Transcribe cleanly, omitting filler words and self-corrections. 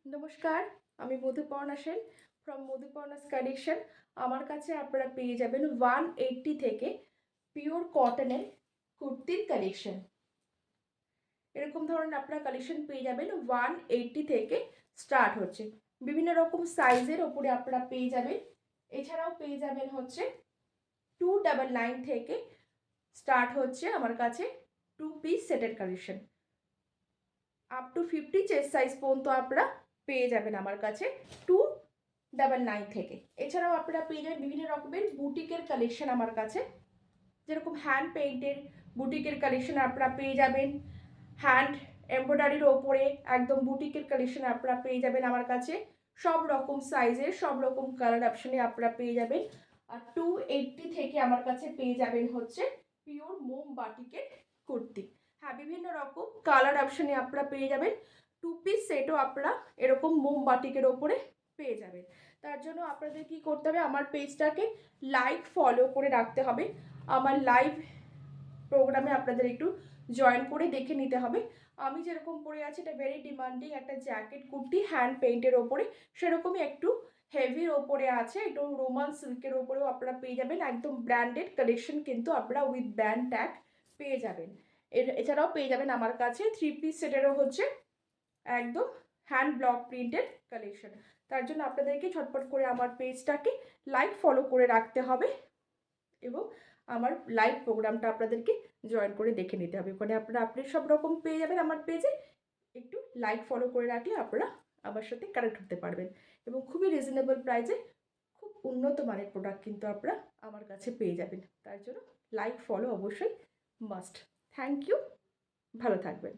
নমস্কার, আমি Madhuparna Sen from মধুপর্ণাস collection. আমার কাছে আপনারা পেয়ে যাবেন 180 থেকে পিওর কটনের কুর্তির কালেকশন। এরকম ধরনের আপনারা কালেকশন পেয়ে যাবেন 180 থেকে স্টার্ট হচ্ছে। বিভিন্ন রকম সাইজের ওপরে আপনারা পেয়ে যাবেন। এছাড়াও পেয়ে যাবেন হচ্ছে 299 থেকে স্টার্ট হচ্ছে আমার কাছে 2 পিস সেটের collection. Up to 50 chest size পর্যন্ত আপনারা পেয়ে যাবেন আমার কাছে 299 থেকে। এছাড়াও আপনারা পেয়ে যাবেন বিভিন্ন রকমের বুটিকের কালেকশন আমার কাছে, যেরকম হ্যান্ড পেইন্টের বুটিকের কালেকশন আপনারা পেয়ে যাবেন। হ্যান্ড এমব্রয়ডারির ওপরে একদম বুটিকের কালেকশন আপনারা পেয়ে যাবেন আমার কাছে। সব রকম সাইজের সব রকম কালার অপশনে আপনারা পেয়ে যাবেন। আর 280 থেকে আমার কাছে পেয়ে যাবেন হচ্ছে পিওর মোম বাটিকের কুর্তি। হ্যাঁ, বিভিন্ন রকম কালার অপশনে আপনারা পেয়ে যাবেন। 2 পিস সেটও আপনারা এরকম মোম বাটিকের ওপরে পেয়ে যাবেন। তার জন্য আপনাদের কি করতে হবে, আমার পেজটাকে লাইক ফলো করে রাখতে হবে। আমার লাইভ প্রোগ্রামে আপনাদের একটু জয়েন করে দেখে নিতে হবে। আমি যেরকম পরে আছি এটা ভেরি ডিমান্ডিং একটা জ্যাকেট কুর্তি হ্যান্ড পেইন্টের ওপরে, সেরকমই একটু হেভির ওপরে আছে, একটু রোমান সিল্কের ওপরেও আপনারা পেয়ে যাবেন। একদম ব্র্যান্ডেড কালেকশন কিন্তু আপনারা উইথ ব্যান্ড ট্যাগ পেয়ে যাবেন। এছাড়াও পেয়ে যাবেন আমার কাছে 3 পিস সেটেরও হচ্ছে একদম হ্যান্ড ব্লক প্রিন্টের কালেকশন। তার জন্য আপনাদেরকে ঝটপট করে আমার পেজটাকে লাইক ফলো করে রাখতে হবে এবং আমার লাইভ প্রোগ্রামটা আপনাদেরকে জয়েন করে দেখে নিতে হবে। ওখানে আপনারা আপডেট সব রকম পেয়ে যাবেন আমার পেজে। একটু লাইক ফলো করে রাখলে আপনারা আমার সাথে কানেক্ট হতে পারবেন এবং খুবই রিজনেবল প্রাইসে খুব উন্নত মানের প্রোডাক্ট কিন্তু আপনারা আমার কাছে পেয়ে যাবেন। তার জন্য লাইক ফলো অবশ্যই মাস্ট। থ্যাংক ইউ, ভালো থাকবেন।